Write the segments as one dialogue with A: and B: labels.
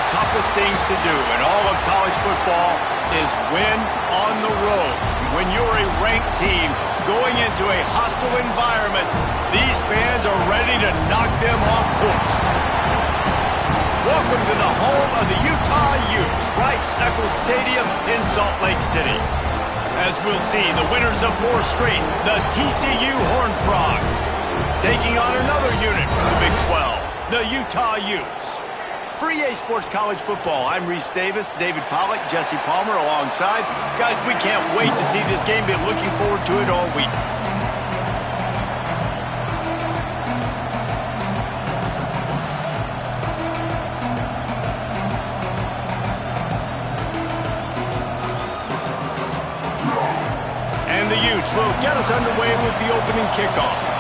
A: toughest things to do in all of college football is win on the road. When you're a ranked team going into a hostile environment, these fans are ready to knock them off course. Welcome to the home of the Utah Utes, Rice-Eccles Stadium in Salt Lake City. As we'll see, the winners of 4 straight, the TCU Horned Frogs, taking on another unit from the Big 12, the Utah Utes. For EA Sports College Football, I'm Reese Davis, David Pollack, Jesse Palmer alongside. Guys, we can't wait to see this game. Been looking forward to it all week. And the Utes will get us underway with the opening kickoff.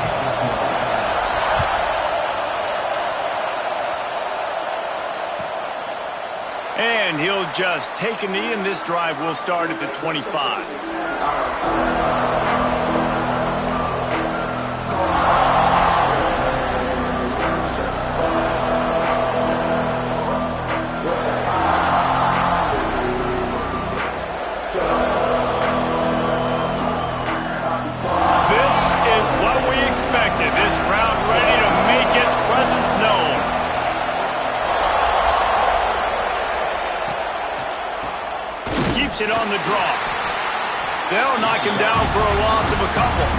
A: And he'll just take a knee, and this drive will start at the 25. This is what we expected. This crowd ready to make its presence known. Keeps it on the draw. They'll knock him down for a loss of a couple.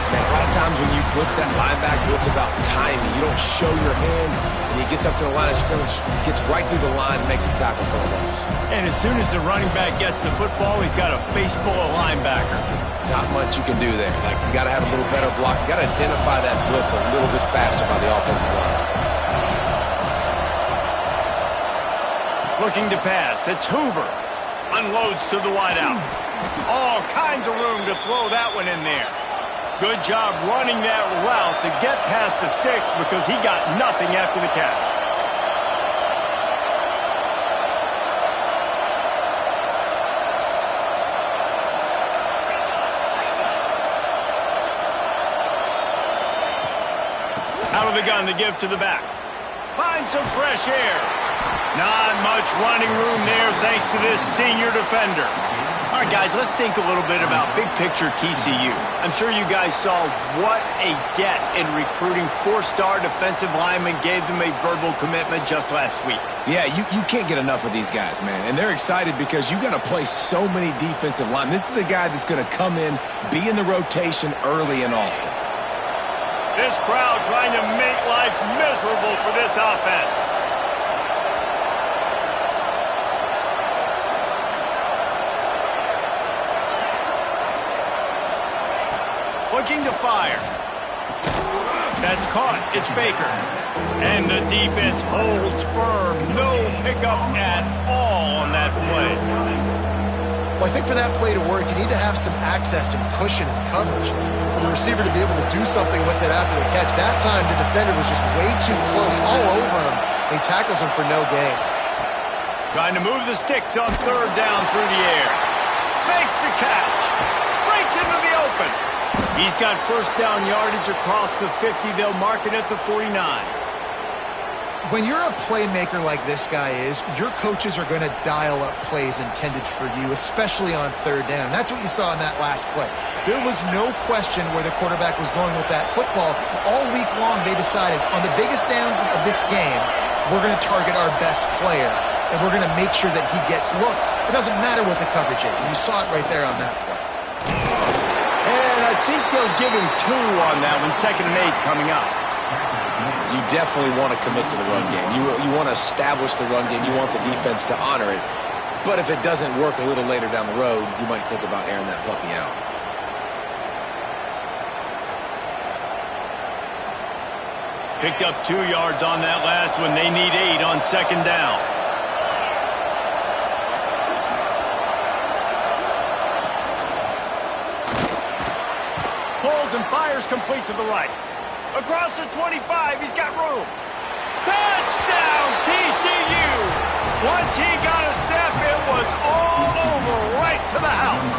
B: Man, a lot of times when you blitz that linebacker, it's about timing. You don't show your hand, and he gets up to the line of scrimmage, gets right through the line, makes the tackle for a loss.
A: And as soon as the running back gets the football, he's got a face full of linebacker.
B: Not much you can do there. Like, you got to have a little better block. You got to identify that blitz a little bit faster by the offensive line.
A: Looking to pass. It's Hoover. Unloads to the wideout. All kinds of room to throw that one in there. Good job running that route to get past the sticks because he got nothing after the catch. Out of the gun to give to the back. Find some fresh air. Not much running room there thanks to this senior defender. All right, guys, let's think a little bit about big picture TCU. I'm sure you guys saw what a get in recruiting 4-star defensive linemen gave them a verbal commitment just last week.
B: Yeah, you can't get enough of these guys, man. And they're excited because you got to play so many defensive linemen. This is the guy that's going to come in, be in the rotation early and often.
A: This crowd trying to make life miserable for this offense. Looking to fire. That's caught. It's Baker. And the defense holds firm. No pickup at all on that play.
C: Well, I think for that play to work, you need to have some access and cushion and coverage for the receiver to be able to do something with it after the catch. That time, the defender was just way too close, all over him, and he tackles him for no gain.
A: Trying to move the sticks on 3rd down through the air. Makes the catch. Breaks into the open. He's got 1st down yardage across the 50. They'll mark it at the 49.
C: When you're a playmaker like this guy is, your coaches are going to dial up plays intended for you, especially on 3rd down. That's what you saw in that last play. There was no question where the quarterback was going with that football. All week long, they decided on the biggest downs of this game, we're going to target our best player, and we're going to make sure that he gets looks. It doesn't matter what the coverage is, and you saw it right there on that play.
A: And I think they'll give him 2 on that one, 2nd and 8 coming up.
B: You definitely want to commit to the run game. You want to establish the run game. You want the defense to honor it. But if it doesn't work a little later down the road, you might think about airing that puppy out.
A: Picked up 2 yards on that last one. They need 8 on 2nd down. Pulls and fires complete to the right. Across the 25, he's got room. Touchdown, TCU! Once he got a step, it was all over right to the house.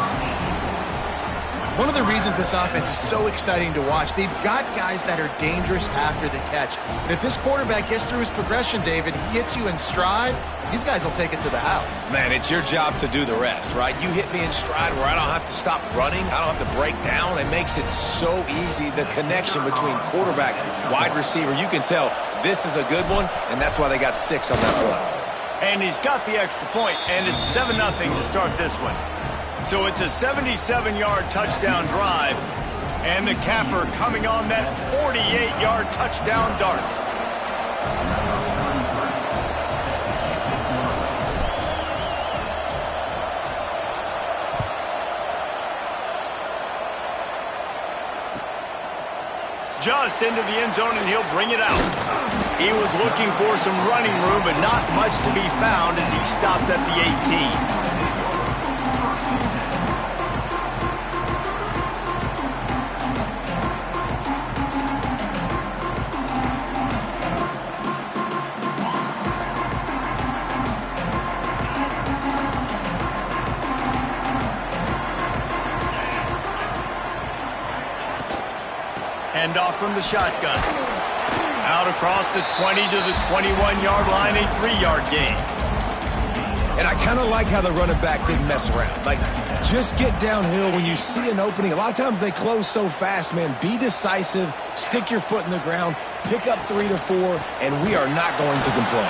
C: One of the reasons this offense is so exciting to watch, they've got guys that are dangerous after the catch. And if this quarterback gets through his progression, David, he hits you in stride, these guys will take it to the house.
B: Man, it's your job to do the rest, right? You hit me in stride where I don't have to stop running. I don't have to break down. It makes it so easy. The connection between quarterback, wide receiver, you can tell this is a good one, and that's why they got 6 on that play.
A: And he's got the extra point, and it's 7-0 to start this one. So it's a 77-yard touchdown drive, and the capper coming on that 48-yard touchdown dart. Just into the end zone, and he'll bring it out. He was looking for some running room, but not much to be found as he stopped at the 18. Hand off from the shotgun. Out across the 20 to the 21-yard line, a 3-yard gain.
B: And I kind of like how the running back didn't mess around. Like, just get downhill when you see an opening. A lot of times they close so fast, man. Be decisive, stick your foot in the ground, pick up 3 to 4, and we are not going to complain.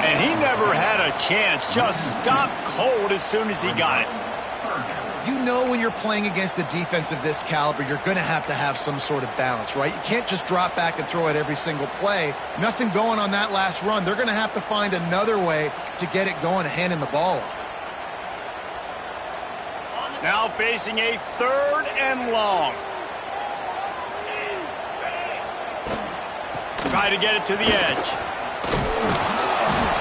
A: And he never had a chance. Just stopped cold as soon as he got it.
C: You know when you're playing against a defense of this caliber, you're going to have some sort of balance, right? You can't just drop back and throw it every single play. Nothing going on that last run. They're going to have to find another way to get it going and handing the ball off.
A: Now facing a 3rd and long. Try to get it to the edge.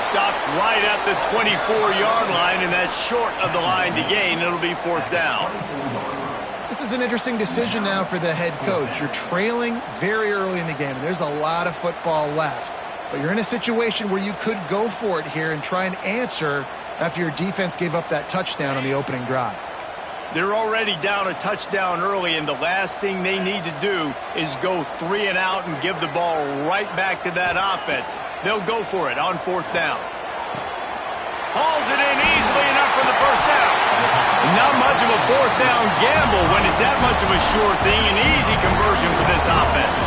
A: Stopped right at the 24-yard line, and that's short of the line to gain. It'll be 4th down.
C: This is an interesting decision now for the head coach. You're trailing very early in the game. There's a lot of football left. But you're in a situation where you could go for it here and try and answer after your defense gave up that touchdown on the opening drive.
A: They're already down a touchdown early, and the last thing they need to do is go 3 and out and give the ball right back to that offense. They'll go for it on 4th down. Hauls it in easily enough for the 1st down. Not much of a 4th down gamble when it's that much of a sure thing. An easy conversion for this offense.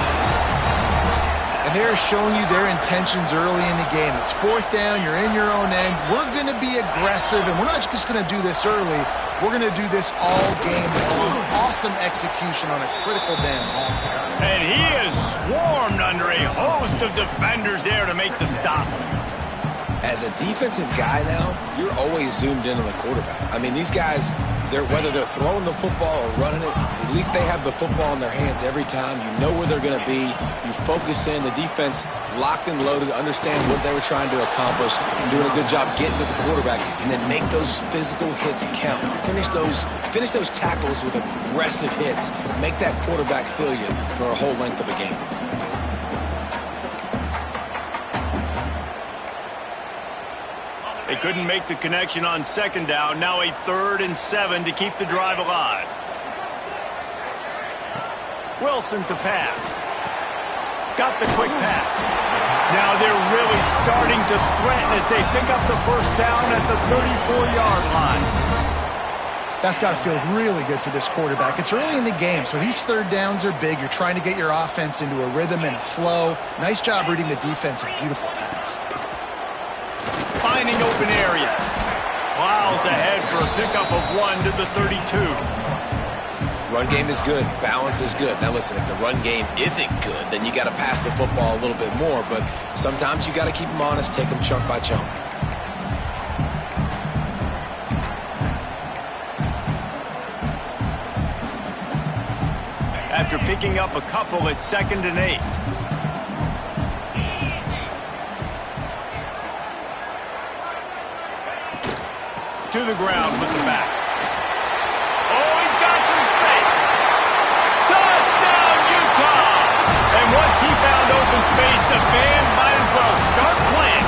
C: And they're showing you their intentions early in the game. It's 4th down. You're in your own end. We're going to be aggressive, and we're not just going to do this early. We're going to do this all game long. Awesome execution on a critical down.
A: And he is swarmed under a host of defenders there to make the stop.
B: As a defensive guy now, you're always zoomed in on the quarterback. I mean, these guys, whether they're throwing the football or running it, at least they have the football in their hands every time. You know where they're going to be. You focus in. The defense locked and loaded, understand what they were trying to accomplish, doing a good job getting to the quarterback, and then make those physical hits count. Finish those tackles with aggressive hits. Make that quarterback feel you for a whole length of a game.
A: They couldn't make the connection on 2nd down. Now a 3rd and 7 to keep the drive alive. Wilson to pass. Got the quick pass. Now they're really starting to threaten as they pick up the 1st down at the 34-yard line.
C: That's got to feel really good for this quarterback. It's early in the game, so these 3rd downs are big. You're trying to get your offense into a rhythm and a flow. Nice job reading the defense. A beautiful pass.
A: Finding open areas. Plows ahead for a pickup of 1 to the 32.
B: Run game is good. Balance is good. Now listen, if the run game isn't good, then you got to pass the football a little bit more. But sometimes you got to keep them honest, take them chunk by chunk.
A: After picking up a couple at 2nd and 8. To the ground with the back. Oh, he's got some space. Touchdown, Utah! And once he found open space, the band might as well start playing.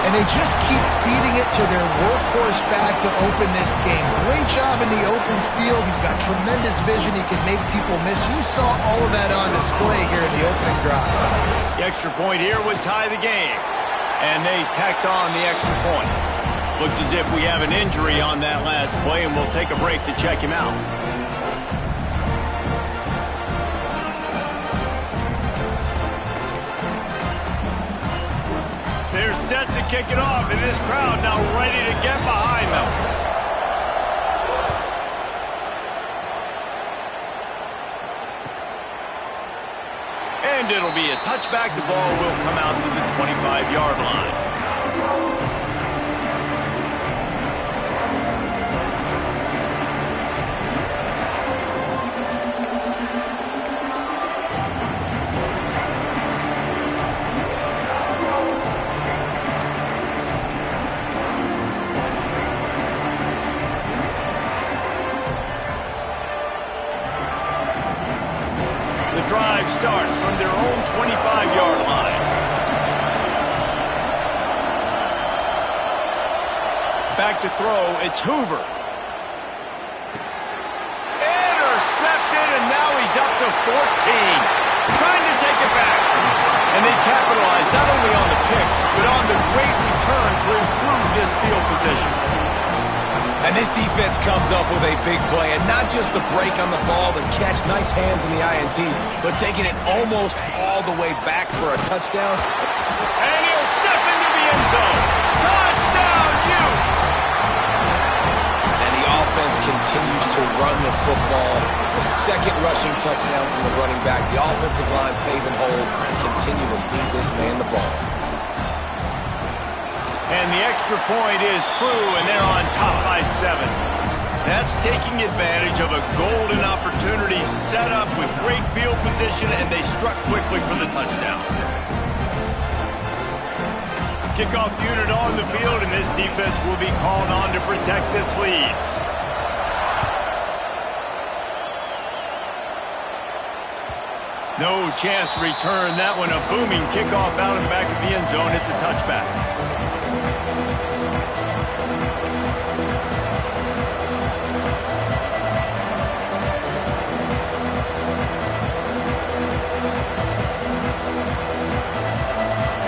C: And they They just keep feeding it to their workhorse back to open this game. Great job in the open field. He's got tremendous vision. He can make people miss. You saw all of that on display here in the opening drive.
A: The extra point here would tie the game. And they tacked on the extra point. Looks as if we have an injury on that last play, and we'll take a break to check him out. They're set to kick it off, and this crowd now ready to get behind them. And it'll be a touchback. The ball will come out to the 25-yard line. Drive starts from their own 25-yard line. Back to throw, it's Hoover. Intercepted, and now he's up to 14. Trying to take it back. And they capitalize not only on the pick, but on the great return to improve this field position.
B: And this defense comes up with a big play, and not just the break on the ball, the catch, nice hands in the INT, but taking it almost all the way back for a touchdown.
A: And he'll step into the end zone. Touchdown, Utes!
B: And the offense continues to run the football. The second rushing touchdown from the running back. The offensive line paving holes, continue to feed this man the ball.
A: And the extra point is true, and they're on top by 7. That's taking advantage of a golden opportunity set up with great field position, and they struck quickly for the touchdown. Kickoff unit on the field, and this defense will be called on to protect this lead. No chance to return that one. A booming kickoff out in the back of the end zone. It's a touchback.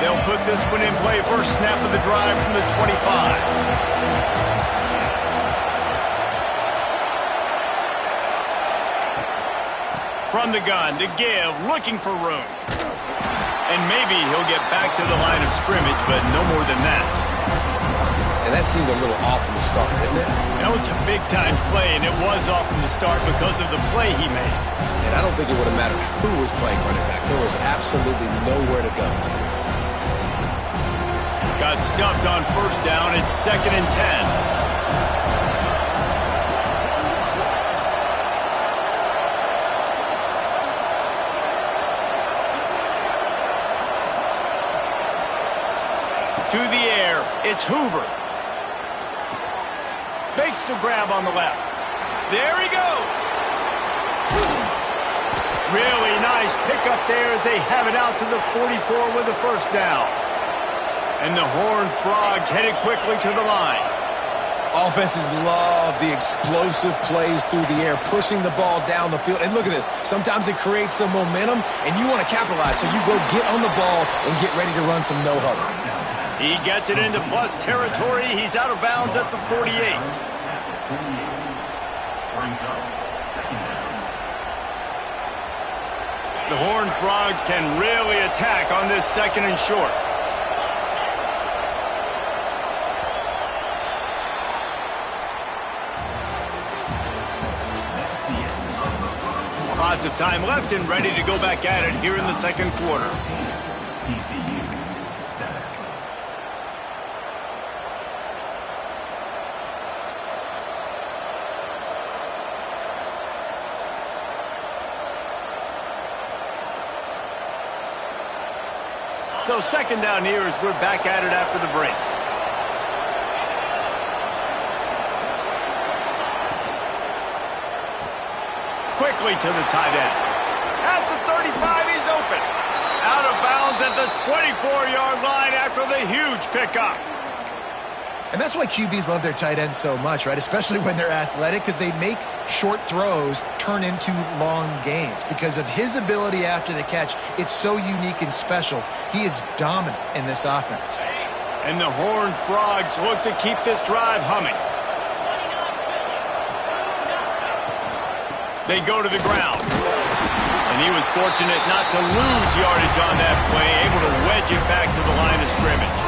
A: They'll put this one in play. First snap of the drive from the 25. From the gun to give, looking for room. And maybe he'll get back to the line of scrimmage, but no more than that.
B: And that seemed a little off from the start, didn't it?
A: That was a big-time play, and it was off from the start because of the play he made.
B: And I don't think it would have mattered who was playing running back. There was absolutely nowhere to go.
A: Got stuffed on first down. It's 2nd and 10. To the air, it's Hoover. Makes the grab on the left. There he goes. Really nice pickup there as they have it out to the 44 with the first down. And the Horned Frogs headed quickly to the line.
B: Offenses love the explosive plays through the air, pushing the ball down the field. And look at this. Sometimes it creates some momentum, and you want to capitalize. So you go get on the ball and get ready to run some no-huddle.
A: He gets it into plus territory. He's out of bounds at the 48. The Horned Frogs can really attack on this 2nd and short. Lots of time left and ready to go back at it here in the 2nd quarter. So 2nd down here as we're back at it after the break. Quickly to the tight end. At the 35, he's open. Out of bounds at the 24-yard line after the huge pickup.
C: And that's why QBs love their tight ends so much, right? Especially when they're athletic, because they make short throws turn into long gains. Because of his ability after the catch, it's so unique and special. He is dominant in this offense.
A: And the Horned Frogs look to keep this drive humming. They go to the ground. And he was fortunate not to lose yardage on that play, able to wedge it back to the line of scrimmage.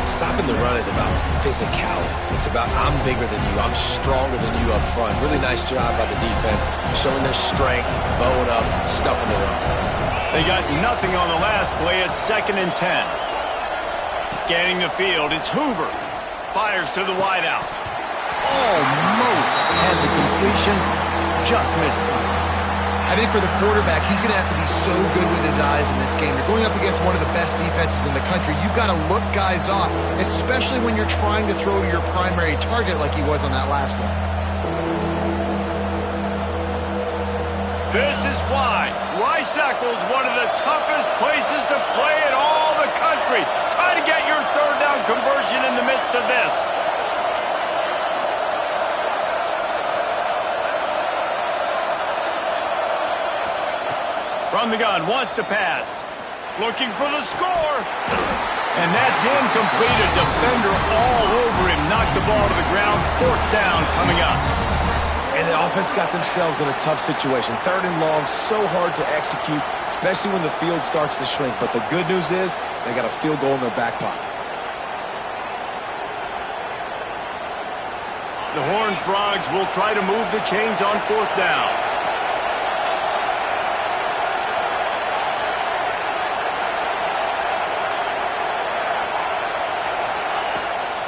B: Stopping the run is about physicality. It's about I'm bigger than you, I'm stronger than you up front. Really nice job by the defense, showing their strength, bowing up, stuffing the run.
A: They got nothing on the last play. It's 2nd and 10. Scanning the field, it's Hoover. Fires to the wideout. Almost had the completion, just missed it.
C: I think for the quarterback, he's going to have to be so good with his eyes in this game. You're going up against one of the best defenses in the country. You've got to look guys off, especially when you're trying to throw to your primary target like he was on that last one.
A: This is why Rice-Eccles is one of the toughest places to play in all the country. Try to get your 3rd down conversion in the midst of this. From the gun, wants to pass. Looking for the score. And that's incomplete. A defender all over him. Knocked the ball to the ground. 4th down coming up.
B: And the offense got themselves in a tough situation. 3rd and long, so hard to execute, especially when the field starts to shrink. But the good news is they got a field goal in their back pocket.
A: The Horned Frogs will try to move the chains on 4th down.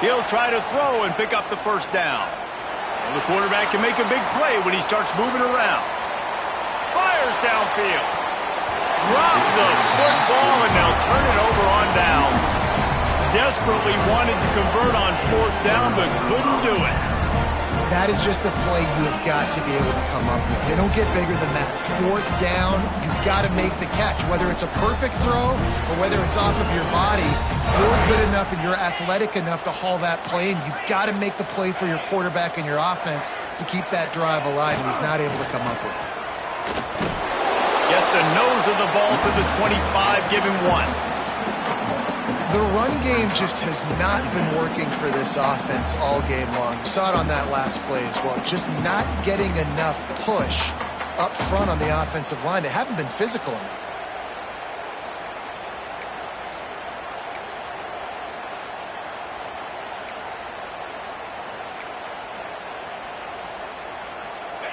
A: He'll try to throw and pick up the 1st down. Well, the quarterback can make a big play when he starts moving around. Fires downfield. Drop the football, and they'll turn it over on downs. Desperately wanted to convert on 4th down, but couldn't do it.
C: That is just a play you have got to be able to come up with. They don't get bigger than that. 4th down, you've got to make the catch. Whether it's a perfect throw or whether it's off of your body, you're good enough and you're athletic enough to haul that play, and you've got to make the play for your quarterback and your offense to keep that drive alive, and he's not able to come up with it.
A: Gets the nose of the ball to the 25, give him 1.
C: The run game just has not been working for this offense all game long. You saw it on that last play as well. Just not getting enough push up front on the offensive line. They haven't been physical enough.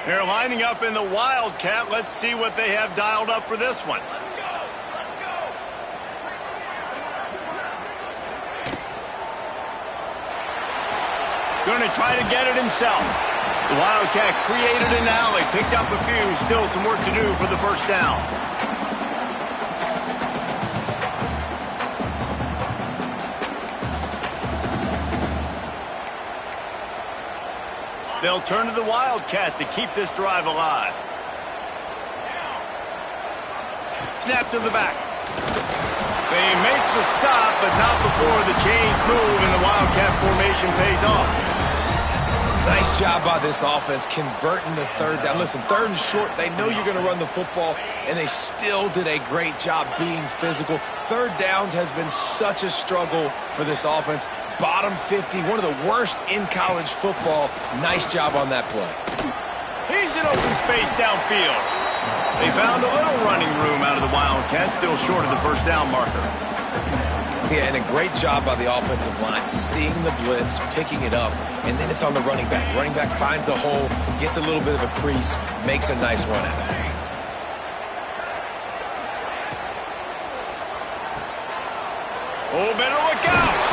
A: They're lining up in the Wildcat. Let's see what they have dialed up for this one. Going to try to get it himself. The Wildcat created an alley, picked up a few, still some work to do for the 1st down. They'll turn to the Wildcat to keep this drive alive. Snap to the back. They make the stop, but not before the chains move and the Wildcat formation pays off.
B: Nice job by this offense converting the 3rd down. Listen, 3rd and short, they know you're going to run the football, and they still did a great job being physical. 3rd downs has been such a struggle for this offense. Bottom 50, one of the worst in college football. Nice job on that play.
A: He's in open space downfield. They found a little running room out of the Wildcats, still short of the 1st down marker.
B: Yeah, and a great job by the offensive line, seeing the blitz, picking it up, and then it's on the running back. The running back finds a hole, gets a little bit of a crease, makes a nice run at it.
A: Oh, better look out!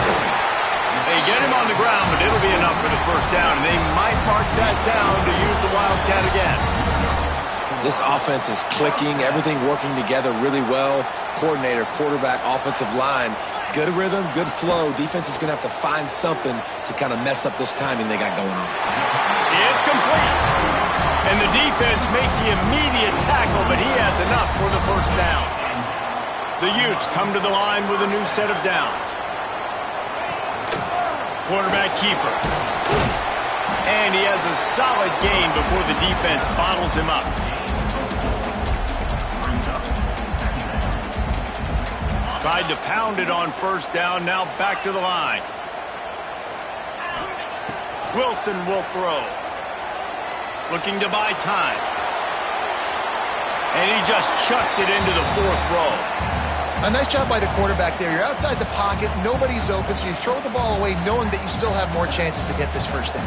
A: They get him on the ground, but it'll be enough for the 1st down, and they might mark that down to use the Wildcat again.
B: This offense is clicking, everything working together really well. Coordinator, quarterback, offensive line, good rhythm, good flow. Defense is going to have to find something to kind of mess up this timing they got going on.
A: It's complete. And the defense makes the immediate tackle, but he has enough for the 1st down. The Utes come to the line with a new set of downs. Quarterback keeper. And he has a solid gain before the defense bottles him up. Tried to pound it on first down, now back to the line. Wilson will throw. Looking to buy time. And he just chucks it into the fourth row.
C: A nice job by the quarterback there. You're outside the pocket, nobody's open, so you throw the ball away knowing that you still have more chances to get this first down.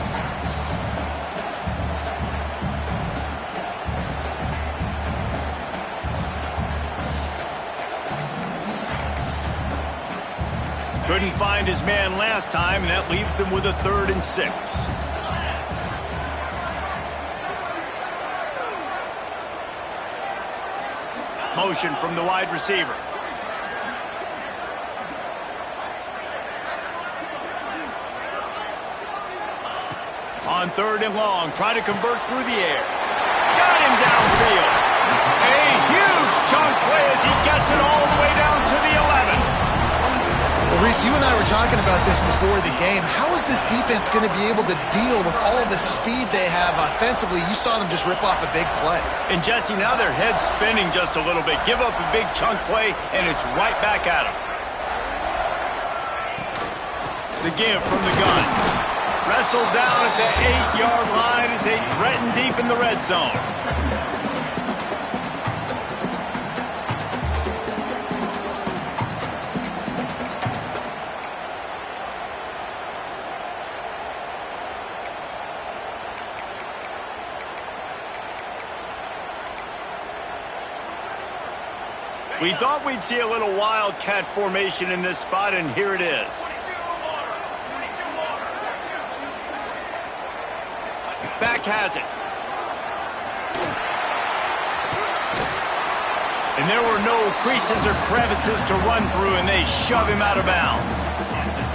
A: Couldn't find his man last time, and that leaves him with a 3rd and 6. Motion from the wide receiver. On 3rd and long, try to convert through the air. Got him downfield. A huge chunk play as he gets it all the way down to the 11.
C: Well, Reese, you and I were talking about this before the game. How is this defense going to be able to deal with all the speed they have offensively? You saw them just rip off a big play.
A: And, Jesse, now their head's spinning just a little bit. Give up a big chunk play, and it's right back at them. The give from the gun. Wrestled down at the 8-yard line as they threaten deep in the red zone. We thought we'd see a little wildcat formation in this spot, and here it is. Back has it. And there were no creases or crevices to run through, and they shove him out of bounds.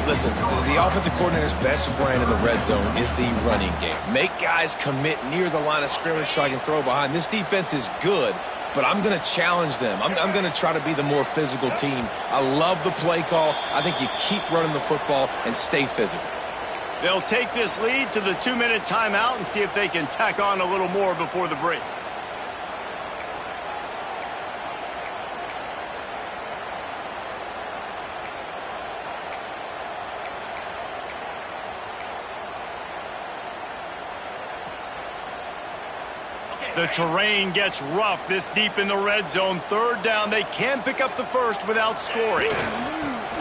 B: Listen, the offensive coordinator's best friend in the red zone is the running game. Make guys commit near the line of scrimmage so I can throw behind. This defense is good, but I'm going to challenge them. I'm going to try to be the more physical team. I love the play call. I think you keep running the football and stay physical.
A: They'll take this lead to the 2-minute timeout and see if they can tack on a little more before the break. The terrain gets rough this deep in the red zone. 3rd down. They can pick up the first without scoring.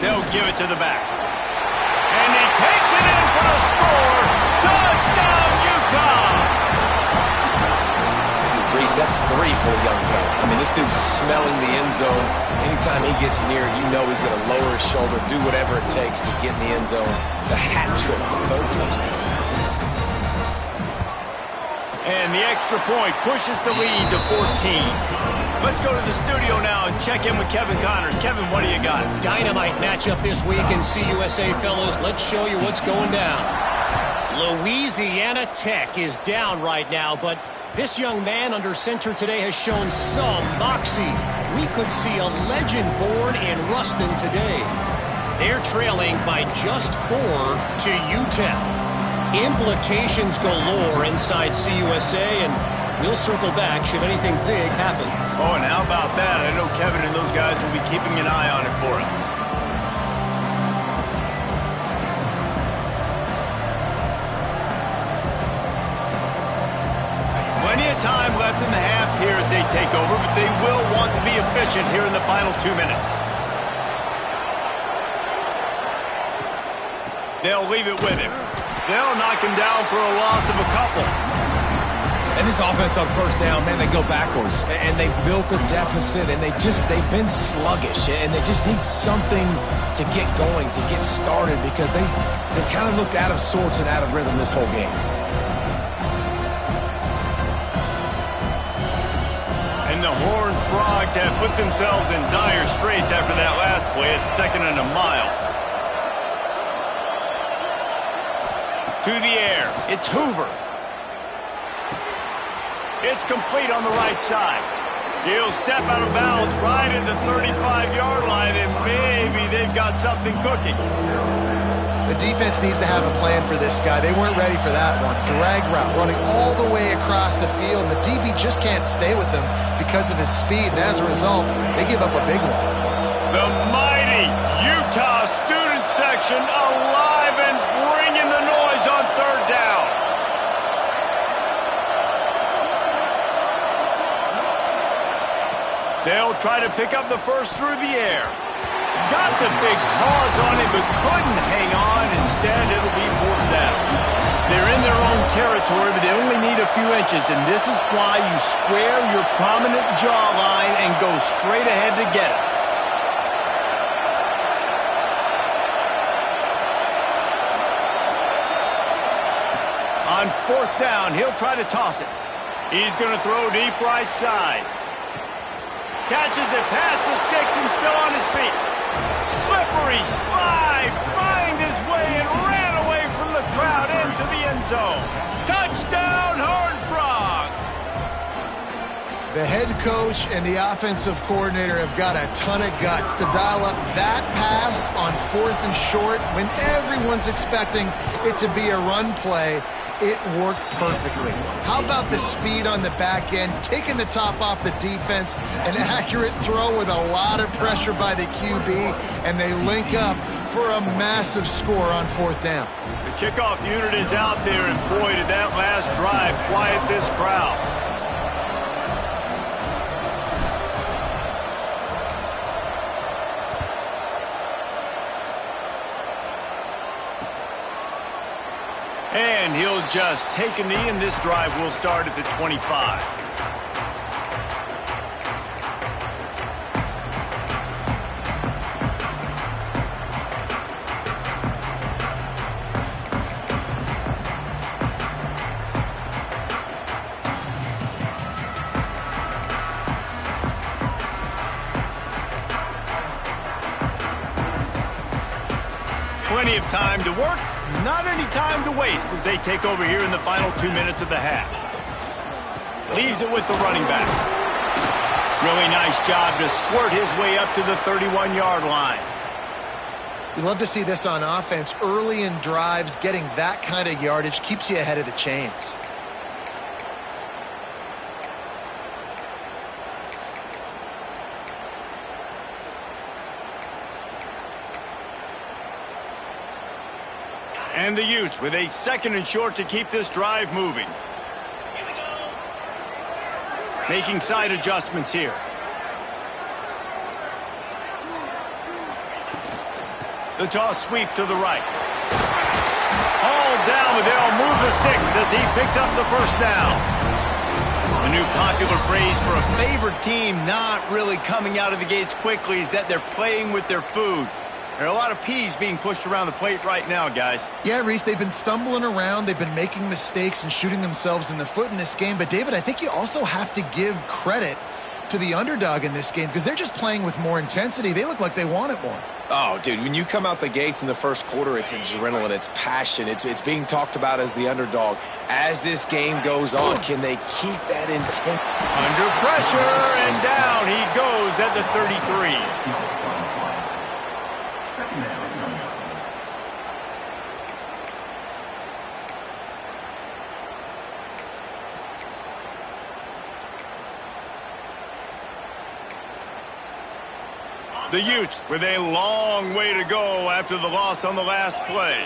A: They'll give it to the back. And he takes it in for the score. Touchdown, Utah!
B: Reese, that's 3 for the young fella. I mean, this dude's smelling the end zone. Anytime he gets near it, you know he's going to lower his shoulder, do whatever it takes to get in the end zone. The hat trick, the 3rd touchdown.
A: And the extra point pushes the lead to 14. Let's go to the studio now and check in with Kevin Connors. Kevin, what do you got?
D: Dynamite matchup this week in CUSA, fellas. Let's show you what's going down. Louisiana Tech is down right now, but this young man under center today has shown some moxie. We could see a legend born in Ruston today. They're trailing by just 4 to UTEP. Implications galore inside CUSA, and we'll circle back should anything big happen.
A: Oh, and how about that? I know Kevin and those guys will be keeping an eye on it for us. Plenty of time left in the half here as they take over, but they will want to be efficient here in the final 2 minutes. They'll leave it with him. They'll knock him down for a loss of a couple.
B: And this offense on 1st down, man, they go backwards. And they built a deficit, and they've been sluggish. And they just need something to get going, to get started, because they kind of looked out of sorts and out of rhythm this whole game.
A: And the Horned Frogs have put themselves in dire straits after that last play. It's 2nd and a mile. To the air. It's Hoover. It's complete on the right side. He'll step out of bounds right at the 35-yard line, and maybe they've got something cooking.
C: The defense needs to have a plan for this guy. They weren't ready for that one. Drag route, running all the way across the field. The DB just can't stay with him because of his speed, and as a result, they give up a big one.
A: The mighty Utah student section alive and bringing the noise on third down. They'll try to pick up the first through the air. Got the big paws on it, but couldn't hang on. Instead, it'll be fourth down. They're in their own territory, but they only need a few inches, and this is why you square your prominent jawline and go straight ahead to get it. On fourth down, he'll try to toss it. He's going to throw deep right side. Catches it past the sticks and still on his feet. Slippery slide, find his way and ran away from the crowd into the end zone. Touchdown, Horned Frogs!
C: The head coach and the offensive coordinator have got a ton of guts to dial up that pass on fourth and short when everyone's expecting it to be a run play. It worked perfectly. How about the speed on the back end, taking the top off the defense, an accurate throw with a lot of pressure by the QB, and they link up for a massive score on fourth down.
A: The kickoff unit is out there, and boy, did that last drive quiet this crowd. And he'll just take a knee, and this drive will start at the 25. Plenty of time to work. Not any time to waste as they take over here in the final 2 minutes of the half. Leaves it with the running back. Really nice job to squirt his way up to the 31-yard line.
C: You love to see this on offense. Early in drives, getting that kind of yardage keeps you ahead of the chains.
A: And the Utes with a second and short to keep this drive moving. Making side adjustments here. The toss sweep to the right. All down, but they'll move the sticks as he picks up the first down. The new popular phrase for a favored team not really coming out of the gates quickly is that they're playing with their food. There are a lot of peas being pushed around the plate right now, guys.
C: Yeah, Reese, they've been stumbling around. They've been making mistakes and shooting themselves in the foot in this game. But, David, I think you also have to give credit to the underdog in this game because they're just playing with more intensity. They look like they want it more.
B: Oh, dude, when you come out the gates in the first quarter, it's adrenaline, it's passion, it's being talked about as the underdog. As this game goes on, can they keep that intent?
A: Under pressure, and down he goes at the 33. The Utes with a long way to go after the loss on the last play.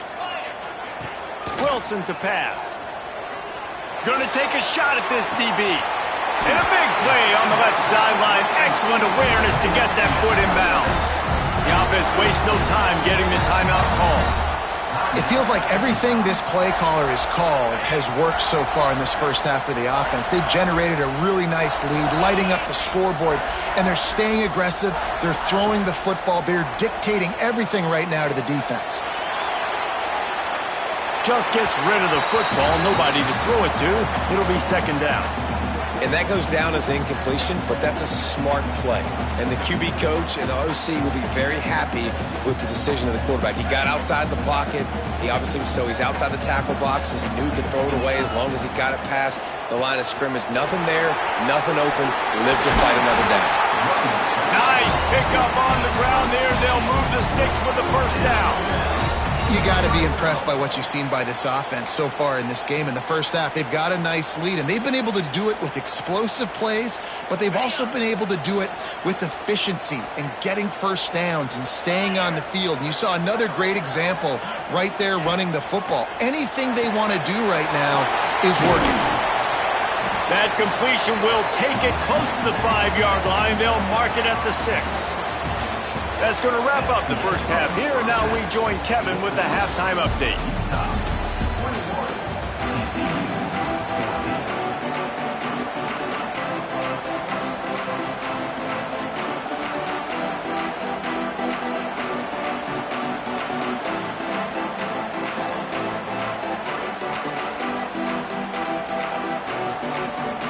A: Wilson to pass. Going to take a shot at this DB. And a big play on the left sideline. Excellent awareness to get that foot in bounds. The offense wastes no time getting the timeout call.
C: It feels like everything this play caller has called has worked so far in this first half for the offense. They've generated a really nice lead, lighting up the scoreboard, and they're staying aggressive. They're throwing the football. They're dictating everything right now to the defense.
A: Just gets rid of the football, nobody to throw it to. It'll be second down.
B: And that goes down as incompletion, but that's a smart play. And the QB coach and the OC will be very happy with the decision of the quarterback. He got outside the pocket. He's outside the tackle boxes. He knew he could throw it away as long as he got it past the line of scrimmage. Nothing there, nothing open. Live to fight another down.
A: Nice pickup on the ground there. They'll move the sticks with the first down.
C: You got to be impressed by what you've seen by this offense so far in this game. In the first half, they've got a nice lead, and they've been able to do it with explosive plays, but they've also been able to do it with efficiency and getting first downs and staying on the field. And you saw another great example right there running the football. Anything they want to do right now is working.
A: That completion will take it close to the 5-yard line. They'll mark it at the 6. That's going to wrap up the first half here. And now we join Kevin with the halftime update.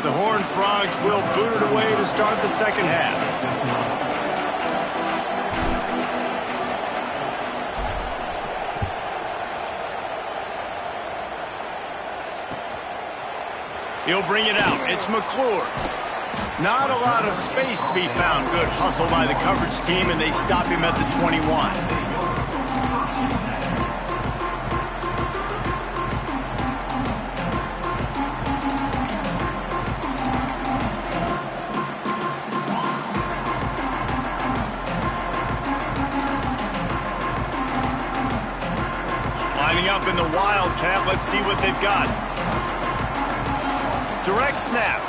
A: The Horned Frogs will boot it away to start the second half. He'll bring it out. It's McClure. Not a lot of space to be found. Good hustle by the coverage team, and they stop him at the 21. Lining up in the Wildcat. Let's see what they've got. Direct snap.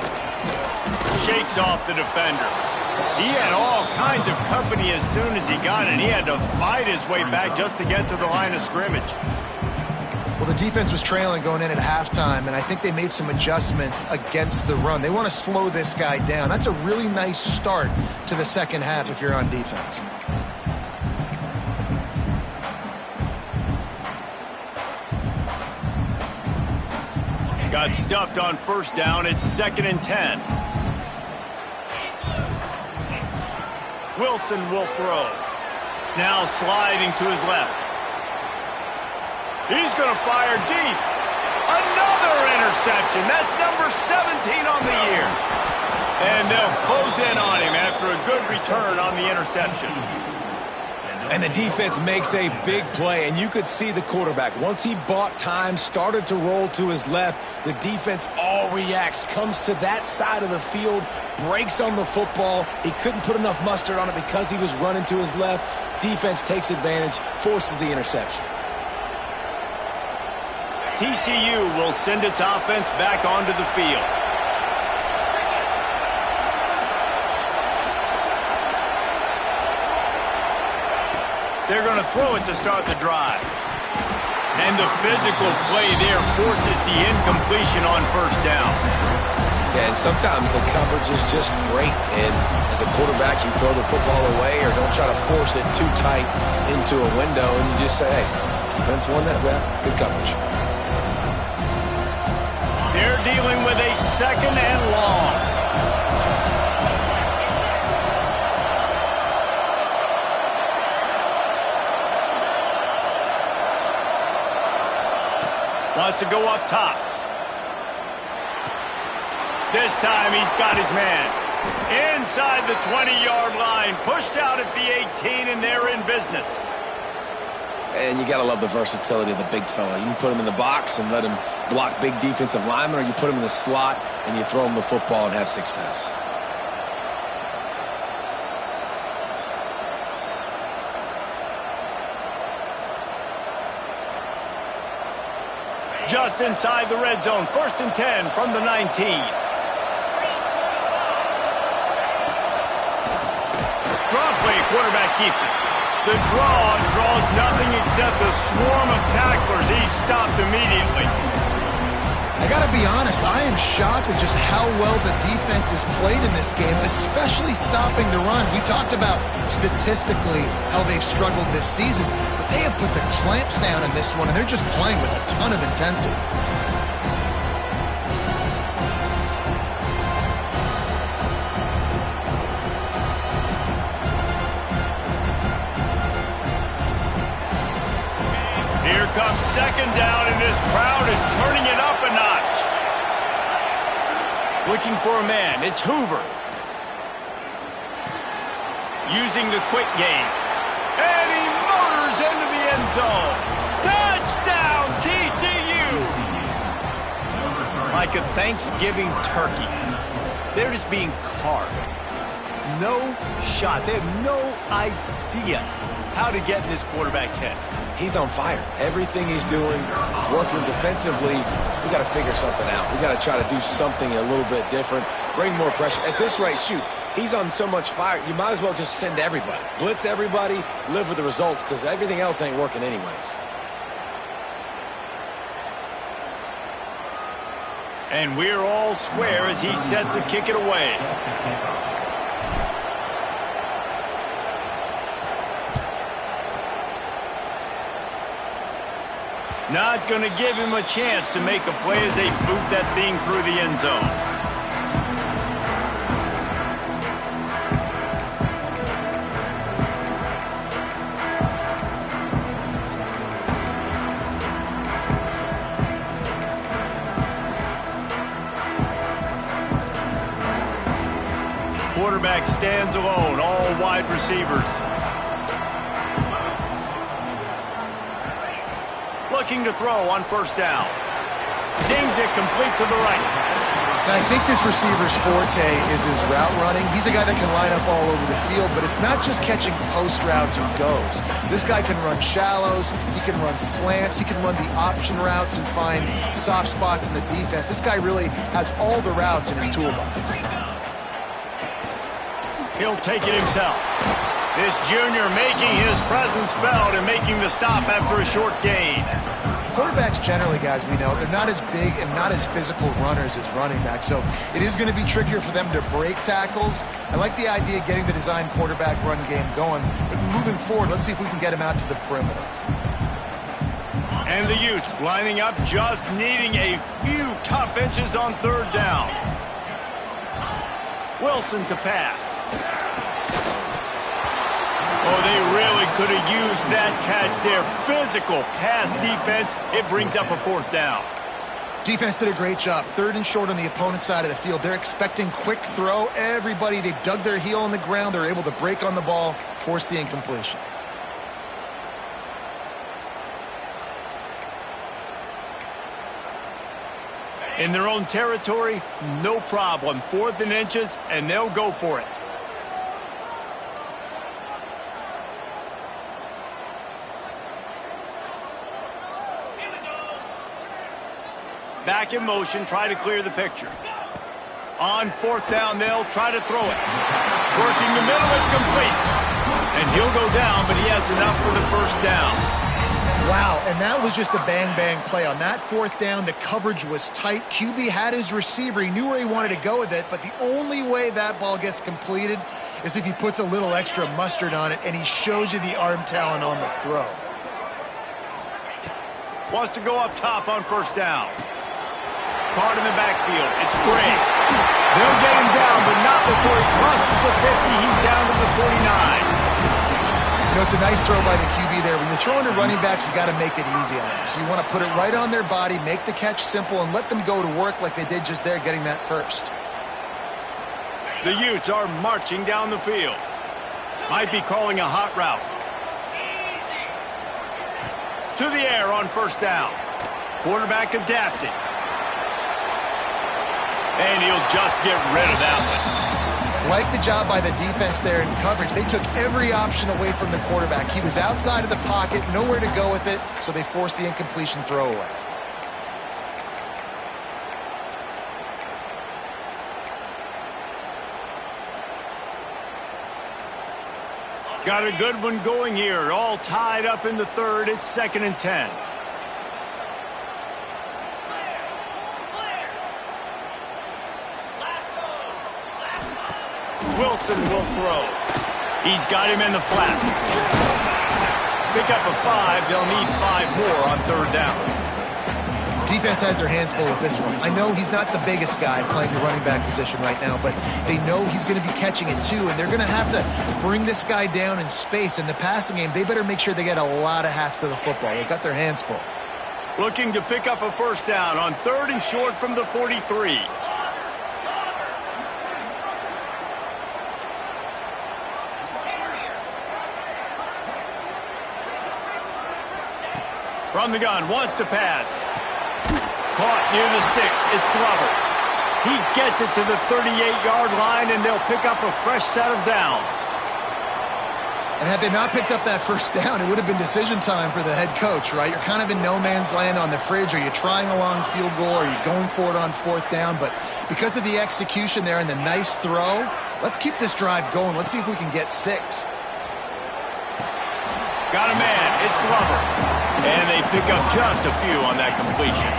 A: Shakes off the defender. He had all kinds of company as soon as he got it. He had to fight his way back just to get to the line of scrimmage.
C: Well, the defense was trailing going in at halftime, and I think they made some adjustments against the run. They want to slow this guy down. That's a really nice start to the second half if you're on defense.
A: Got stuffed on first down. It's 2nd and 10. Wilson will throw. Now sliding to his left. He's going to fire deep. Another interception. That's number 17 on the year. And they'll close in on him after a good return on the interception.
B: And the defense makes a big play, and you could see the quarterback. Once he bought time, started to roll to his left, the defense all reacts, comes to that side of the field, breaks on the football. He couldn't put enough mustard on it because he was running to his left. Defense takes advantage, forces the interception.
A: TCU will send its offense back onto the field. They're going to throw it to start the drive. And the physical play there forces the incompletion on first down.
B: Yeah, and sometimes the coverage is just great. And as a quarterback, you throw the football away or don't try to force it too tight into a window. And you just say, hey, defense won that. Yeah, good coverage.
A: They're dealing with a 2nd and long. Wants to go up top. This time he's got his man. Inside the 20-yard line. Pushed out at the 18, and they're in business.
B: And you got to love the versatility of the big fella. You can put him in the box and let him block big defensive linemen, or you put him in the slot and you throw him the football and have success.
A: Just inside the red zone. 1st and 10 from the 19. Draw play. Quarterback keeps it. The draw draws nothing except a swarm of tacklers. He's stopped immediately.
C: I got to be honest, I am shocked at just how well the defense has played in this game, especially stopping the run. We talked about statistically how they've struggled this season, but they have put the clamps down in this one, and they're just playing with a ton of intensity.
A: Here comes 2nd down, and this crowd is turning it up a notch. Looking for a man. It's Hoover. Using the quick game. And he motors into the end zone. like a Thanksgiving turkey. They're just being carved. No shot. They have no idea how to get in this quarterback's head.
B: He's on fire. Everything he's doing is working defensively. We got to figure something out. We got to try to do something a little bit different, bring more pressure. At this rate, shoot, he's on so much fire, you might as well just send everybody. Blitz everybody, live with the results, because everything else ain't working anyways.
A: And we're all square as he's set to kick it away. Not going to give him a chance to make a play as they boot that thing through the end zone. Quarterback stands alone, all wide receivers. Looking to throw on first down. Zings it complete to the right.
C: And I think this receiver's forte is his route running. He's a guy that can line up all over the field, but it's not just catching post routes and goes. This guy can run shallows, he can run slants, he can run the option routes and find soft spots in the defense. This guy really has all the routes in his toolbox.
A: He'll take it himself. This junior making his presence felt and making the stop after a short gain.
C: Quarterbacks generally, guys, we know, they're not as big and not as physical runners as running backs, so it is going to be trickier for them to break tackles. I like the idea of getting the design quarterback run game going, but moving forward, let's see if we can get him out to the perimeter.
A: And the Utes lining up, just needing a few tough inches on third down. Wilson to pass. Oh, they really could have used that catch there. Physical pass defense. It brings up a fourth down.
C: Defense did a great job. Third and short on the opponent's side of the field. They're expecting quick throw. Everybody, they dug their heel on the ground. They're able to break on the ball, force the incompletion.
A: In their own territory, no problem. 4th and inches, and they'll go for it. Back in motion, try to clear the picture. On 4th down, they'll try to throw it. Working the middle, it's complete. And he'll go down, but he has enough for the first down.
C: Wow, and that was just a bang-bang play. On that 4th down, the coverage was tight. QB had his receiver. He knew where he wanted to go with it, but the only way that ball gets completed is if he puts a little extra mustard on it, and he shows you the arm talent on the throw.
A: Wants to go up top on first down. Caught in the backfield. It's Gray. They'll get him down, but not before he crosses the 50. He's down to the 49.
C: You know, it's a nice throw by the QB there. When you're throwing to running backs, you got to make it easy on them. So you want to put it right on their body, make the catch simple, and let them go to work like they did just there, getting that first.
A: The Utes are marching down the field. Might be calling a hot route. To the air on first down. Quarterback adapting. And he'll just get rid of that one.
C: Like the job by the defense there in coverage. They took every option away from the quarterback. He was outside of the pocket, nowhere to go with it, so they forced the incompletion throwaway.
A: Got a good one going here. All tied up in the third. It's 2nd and 10. Wilson will throw. He's got him in the flat. Pick up a 5. They'll need 5 more on third down.
C: Defense has their hands full with this one. I know he's not the biggest guy playing the running back position right now, but they know he's going to be catching it too, and they're going to have to bring this guy down in space. In the passing game, they better make sure they get a lot of hats to the football. They've got their hands full.
A: Looking to pick up a first down on 3rd and short from the 43. From the gun, wants to pass. caught near the sticks. It's Glover. He gets it to the 38-yard line, and they'll pick up a fresh set of downs.
C: And had they not picked up that first down, it would have been decision time for the head coach, right? You're kind of in no man's land on the fridge. Are you trying a long field goal? Are you going for it on fourth down? But because of the execution there and the nice throw, let's keep this drive going. Let's see if we can get 6.
A: Got a man. It's Glover. And they pick up just a few on that completion.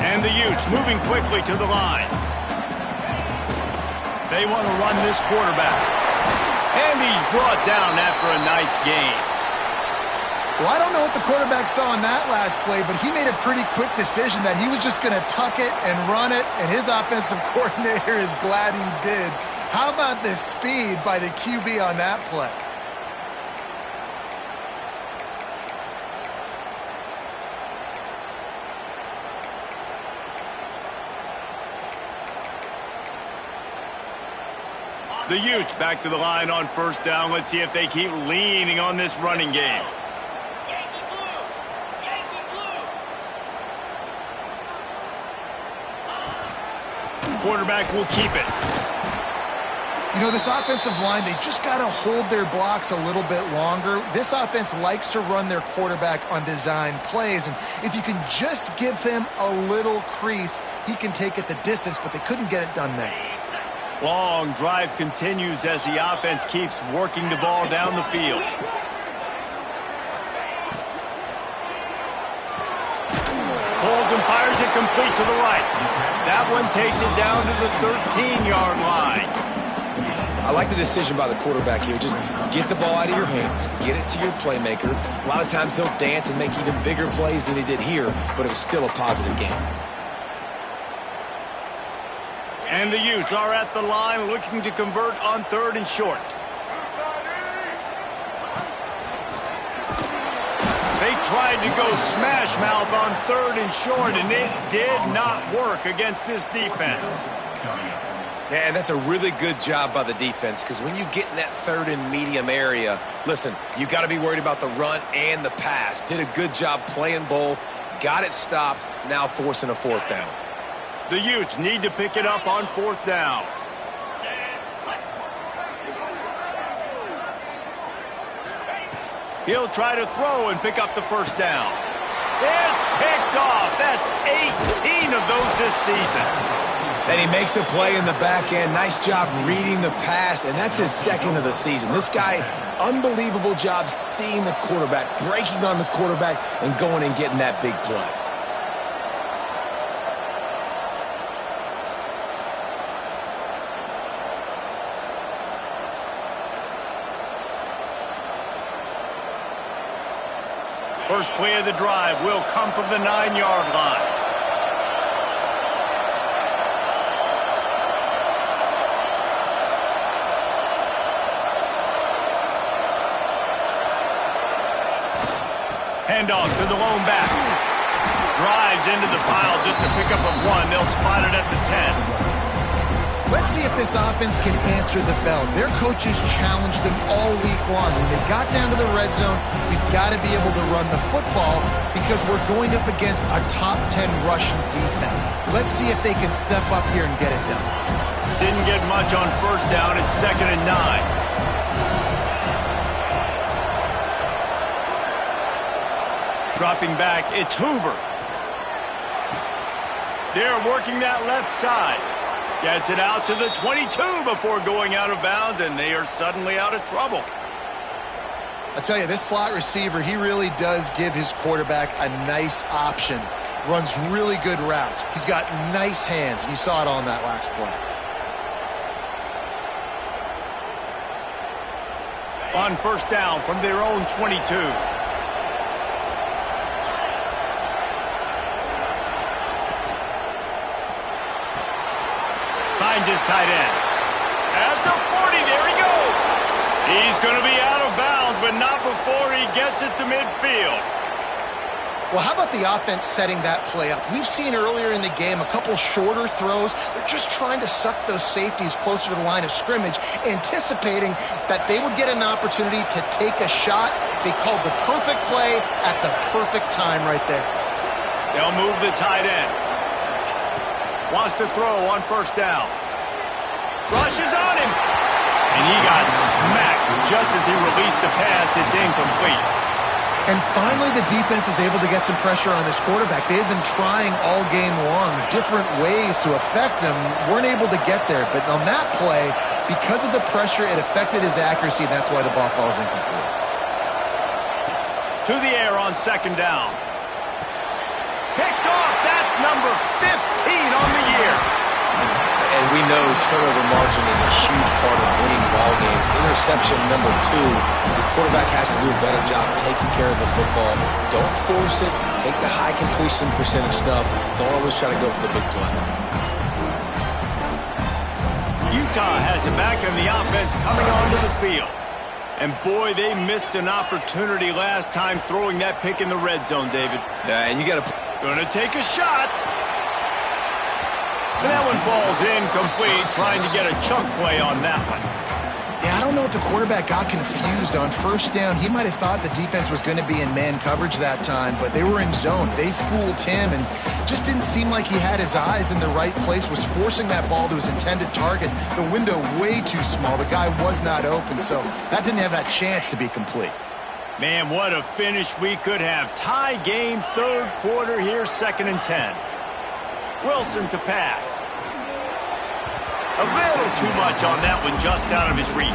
A: And the Utes moving quickly to the line. They want to run this quarterback. And he's brought down after a nice gain.
C: Well, I don't know what the quarterback saw in that last play, but he made a pretty quick decision that he was just going to tuck it and run it, and his offensive coordinator is glad he did. How about the speed by the QB on that play?
A: The Utes back to the line on first down. Let's see if they keep leaning on this running game. Quarterback will keep it.
C: You know, this offensive line, they just got to hold their blocks a little bit longer. This offense likes to run their quarterback on design plays, and if you can just give him a little crease, he can take it the distance, but they couldn't get it done there.
A: Long drive continues as the offense keeps working the ball down the field. Pulls and fires it complete to the right. That one takes it down to the 13-yard line.
B: I like the decision by the quarterback here. Just get the ball out of your hands, get it to your playmaker. A lot of times he'll dance and make even bigger plays than he did here, but it was still a positive game.
A: And the Utes are at the line looking to convert on 3rd and short. They tried to go smash mouth on 3rd and short, and it did not work against this defense.
B: Yeah, and that's a really good job by the defense, because when you get in that 3rd and medium area, listen, you got to be worried about the run and the pass. Did a good job playing both, got it stopped, now forcing a 4th down.
A: The Utes need to pick it up on 4th down. He'll try to throw and pick up the first down. It's picked off. That's 18 of those this season.
B: And he makes a play in the back end. Nice job reading the pass, and that's his 2nd of the season. This guy, unbelievable job seeing the quarterback, breaking on the quarterback, and going and getting that big play.
A: First play of the drive will come from the 9-yard line. Handoff to the lone back. Drives into the pile just to pick up a 1. They'll spot it at the 10.
C: Let's see if this offense can answer the bell. Their coaches challenged them all week long. When they got down to the red zone, we've got to be able to run the football because we're going up against a top 10 Russian defense. Let's see if they can step up here and get it done.
A: Didn't get much on first down. It's 2nd and 9. Dropping back, it's Hoover. They're working that left side. Gets it out to the 22 before going out of bounds, and they are suddenly out of trouble.
C: I tell you, this slot receiver, he really does give his quarterback a nice option. Runs really good routes. He's got nice hands, and you saw it on that last play.
A: On first down from their own 22. Finds his tight end. At the 40, there he goes. He's going to be out of bounds, but not before he gets it to midfield.
C: Well, how about the offense setting that play up? We've seen earlier in the game a couple shorter throws. They're just trying to suck those safeties closer to the line of scrimmage, anticipating that they would get an opportunity to take a shot. They called the perfect play at the perfect time right there.
A: They'll move the tight end. Wants to throw on first down. Rushes on him. And he got smacked just as he released the pass. It's incomplete.
C: And finally, the defense is able to get some pressure on this quarterback. They've been trying all game long different ways to affect him. Weren't able to get there. But on that play, because of the pressure, it affected his accuracy. And that's why the ball falls incomplete.
A: To the air on second down. Picked off. That's number 15 on the year.
B: And we know turnover margin is a huge part of winning ball games. Interception number 2. This quarterback has to do a better job taking care of the football. Don't force it. Take the high completion percentage stuff. Don't always try to go for the big play.
A: Utah has it back in the offense coming onto the field. And boy, they missed an opportunity last time throwing that pick in the red zone, David.
B: Yeah, and you got to...
A: Gonna take a shot. And that one falls incomplete, trying to get a chunk play on that one.
C: Yeah, I don't know if the quarterback got confused on first down. He might have thought the defense was going to be in man coverage that time, but they were in zone. They fooled him and just didn't seem like he had his eyes in the right place, was forcing that ball to his intended target. The window way too small. The guy was not open, so that didn't have that chance to be complete.
A: Man, what a finish we could have. Tie game, third quarter here, 2nd and 10. Wilson to pass. A little too much on that one, just out of his reach.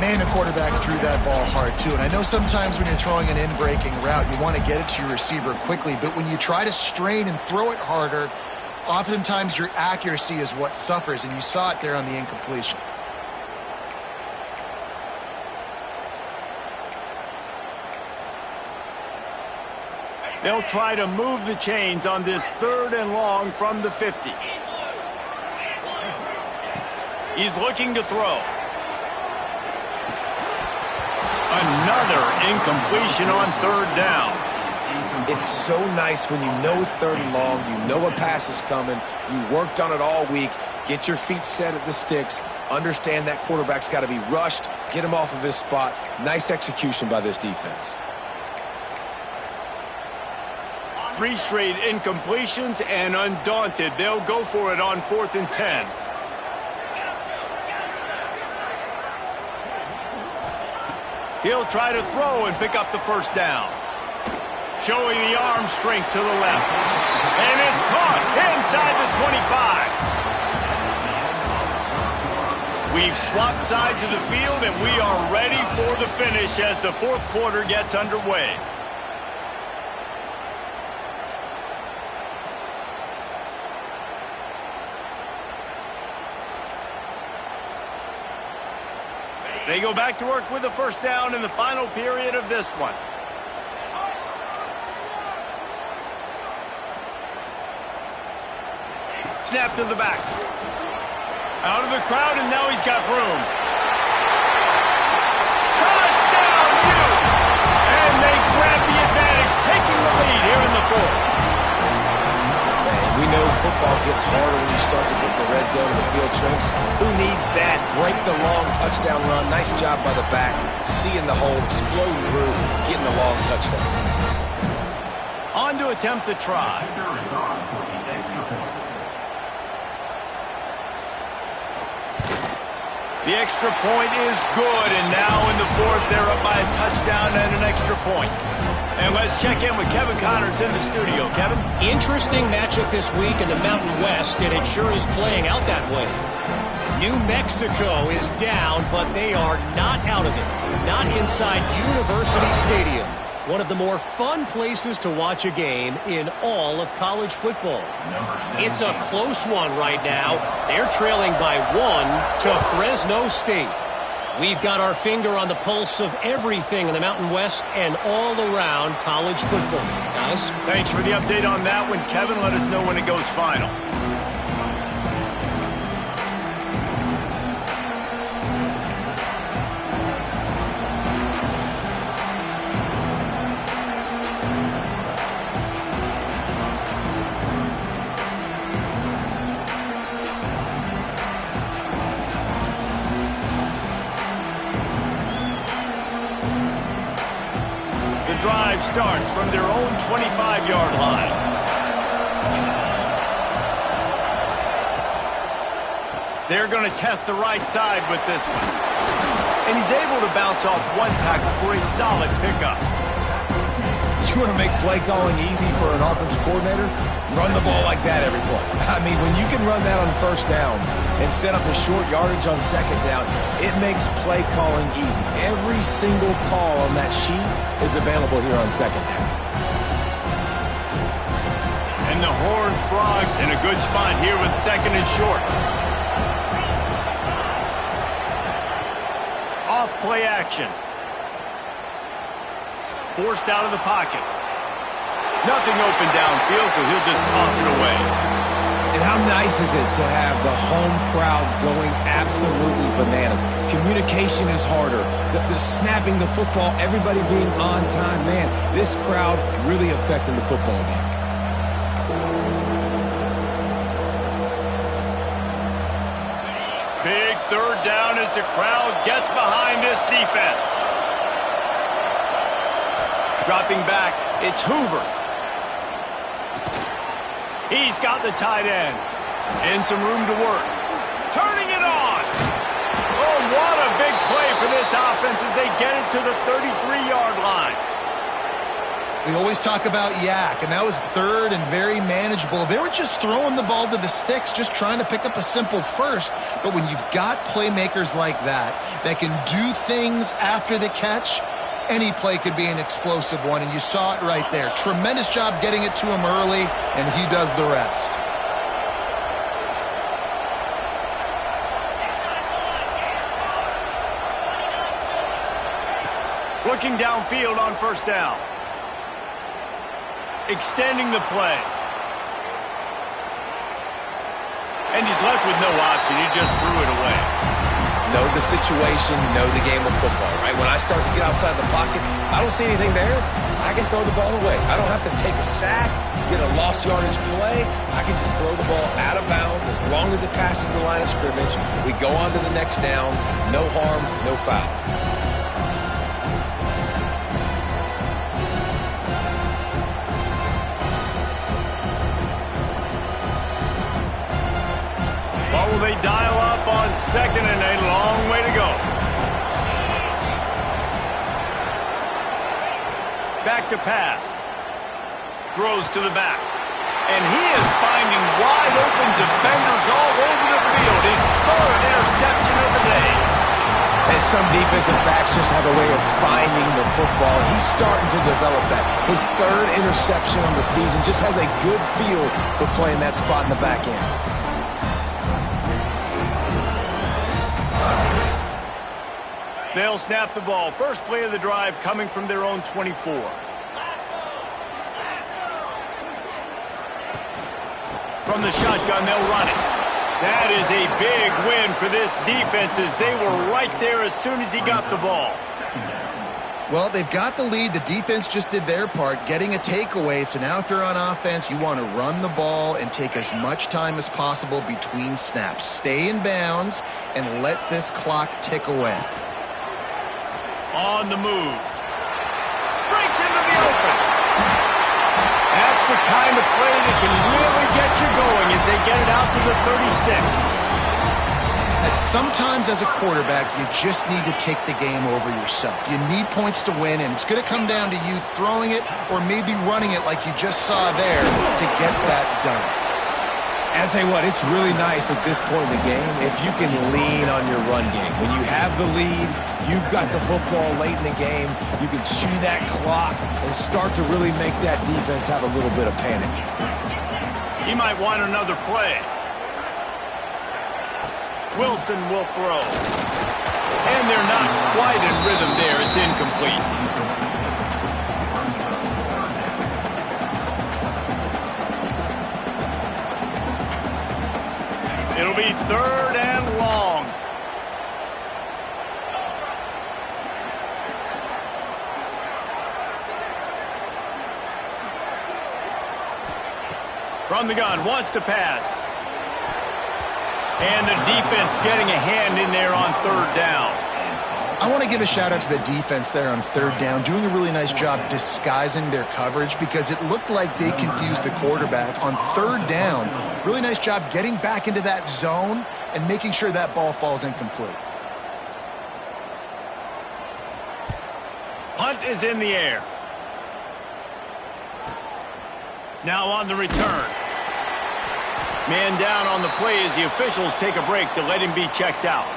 C: Man, the quarterback threw that ball hard, too. And I know sometimes when you're throwing an in-breaking route, you want to get it to your receiver quickly. But when you try to strain and throw it harder, oftentimes your accuracy is what suffers. And you saw it there on the incompletion.
A: They'll try to move the chains on this 3rd and long from the 50. He's looking to throw. Another incompletion on 3rd down.
B: It's so nice when you know it's 3rd and long, you know a pass is coming, you worked on it all week, get your feet set at the sticks, understand that quarterback's got to be rushed, get him off of his spot. Nice execution by this defense.
A: 3 straight incompletions, and undaunted, they'll go for it on 4th and 10. He'll try to throw and pick up the first down. Showing the arm strength to the left. And it's caught inside the 25. We've swapped sides of the field, and we are ready for the finish as the 4th quarter gets underway. They go back to work with the first down in the final period of this one. Snap to the back. Out of the crowd, and now he's got room. Touchdown, Utes! And they grab the advantage, taking the lead here in the 4th.
B: We know football gets harder when you start to get the red zone and the field shrinks. Who needs that? Break the long touchdown run. Nice job by the back. Seeing the hole, exploding through, getting the long touchdown.
A: On to attempt the try. The extra point is good, and now in the 4th, they're up by a touchdown and an extra point. And let's check in with Kevin Connors in the studio. Kevin?
D: Interesting matchup this week in the Mountain West, and it sure is playing out that way. New Mexico is down, but they are not out of it. Not inside University Stadium. One of the more fun places to watch a game in all of college football. It's a close one right now. They're trailing by 1 to Fresno State. We've got our finger on the pulse of everything in the Mountain West and all around college football. Guys?
A: Thanks for the update on that one, Kevin. Let us know when it goes final. Drive starts from their own 25-yard line. They're going to test the right side with this one. And he's able to bounce off one tackle for a solid pickup.
B: You want to make play calling easy for an offensive coordinator? Run the ball like that every play. I mean, when you can run that on first down and set up a short yardage on second down, it makes play calling easy. Every single call on that sheet is available here on second down.
A: And the Horned Frogs in a good spot here with second and short. Off play action. Forced out of the pocket. Nothing open downfield, so he'll just toss it away.
B: And how nice is it to have the home crowd going absolutely bananas? Communication is harder. The snapping the football, everybody being on time. Man, this crowd really affecting the football game.
A: Big third down as the crowd gets behind this defense. Dropping back, it's Hoover. He's got the tight end. And some room to work. Turning it on. Oh, what a big play for this offense as they get it to the 33-yard line.
C: We always talk about yak, and that was third and very manageable. They were just throwing the ball to the sticks, just trying to pick up a simple first. But when you've got playmakers like that can do things after the catch, any play could be an explosive one, and you saw it right there. Tremendous job getting it to him early, and he does the rest.
A: Looking downfield on first down. Extending the play. And he's left with no option. He just threw it away.
B: Know the situation, know the game of football, right? When I start to get outside the pocket, I don't see anything there. I can throw the ball away. I don't have to take a sack, get a lost yardage play. I can just throw the ball out of bounds as long as it passes the line of scrimmage. We go on to the next down. No harm, no foul.
A: Will they dial up on second and a long way to go? Back to pass. Throws to the back. And he is finding wide open defenders all over the field. His third interception of the day.
B: And some defensive backs just have a way of finding the football. He's starting to develop that. His third interception on the season just has a good feel for playing that spot in the back end.
A: They'll snap the ball. First play of the drive coming from their own 24. From the shotgun, they'll run it. That is a big win for this defense as they were right there as soon as he got the ball.
C: Well, they've got the lead. The defense just did their part, getting a takeaway. So now if you're on offense, you want to run the ball and take as much time as possible between snaps. Stay in bounds and let this clock tick away.
A: On the move. Breaks into the open. That's the kind of play that can really get you going as they get it out to the 36.
C: Sometimes as a quarterback, you just need to take the game over yourself. You need points to win, and it's going to come down to you throwing it or maybe running it like you just saw there to get that done.
B: And I'll tell you what, it's really nice at this point in the game if you can lean on your run game. When you have the lead, you've got the football late in the game, you can chew that clock and start to really make that defense have a little bit of panic.
A: He might want another play. Wilson will throw. And they're not quite in rhythm there. It's incomplete. It'll be third and long. From the gun, wants to pass. And the defense getting a hand in there on third down.
C: I want to give a shout out to the defense there on third down, doing a really nice job disguising their coverage because it looked like they confused the quarterback on third down. Really nice job getting back into that zone, and making sure that ball falls incomplete.
A: Punt is in the air. Now on the return. Man down on the play as the officials take a break to let him be checked out.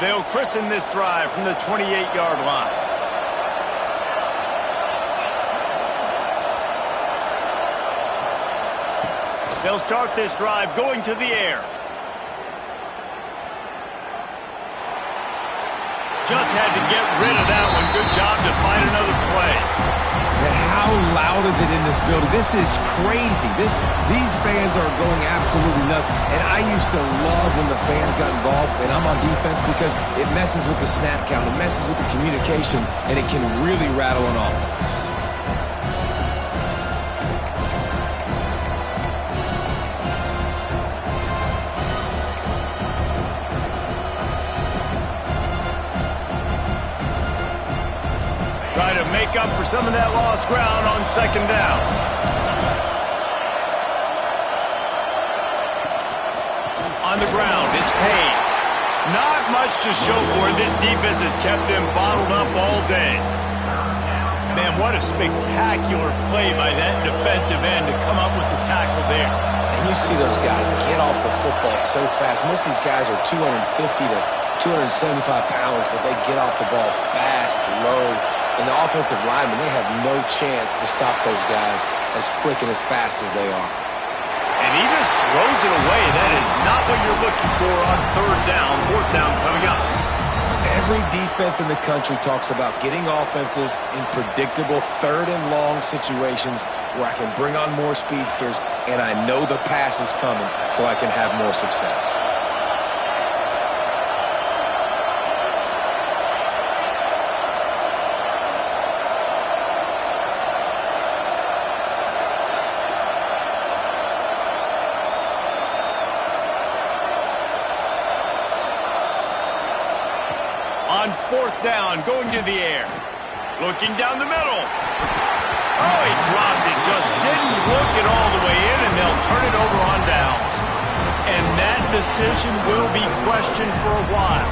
A: They'll christen this drive from the 28-yard line. They'll start this drive going to the air. Just had to get rid of that one. Good job to find another play.
B: And how loud is it in this building? This is crazy. These fans are going absolutely nuts. And I used to love when the fans got involved, and I'm on defense, because it messes with the snap count, it messes with the communication, and it can really rattle an offense.
A: Try to make up for some of that lost ground on second down. On the ground, it's Payne. Not much to show for it. This defense has kept them bottled up all day. Man, what a spectacular play by that defensive end to come up with the tackle there.
B: And you see those guys get off the football so fast. Most of these guys are 250 to 275 pounds, but they get off the ball fast, low. And the offensive linemen, they have no chance to stop those guys as quick and as fast as they are.
A: And he just throws it away. That is not what you're looking for on third down, fourth down coming up.
B: Every defense in the country talks about getting offenses in predictable third and long situations where I can bring on more speedsters and I know the pass is coming so I can have more success.
A: On fourth down, going to the air. Looking down the middle. Oh, he dropped it. Just didn't look it all the way in, and they'll turn it over on downs. And that decision will be questioned for a while.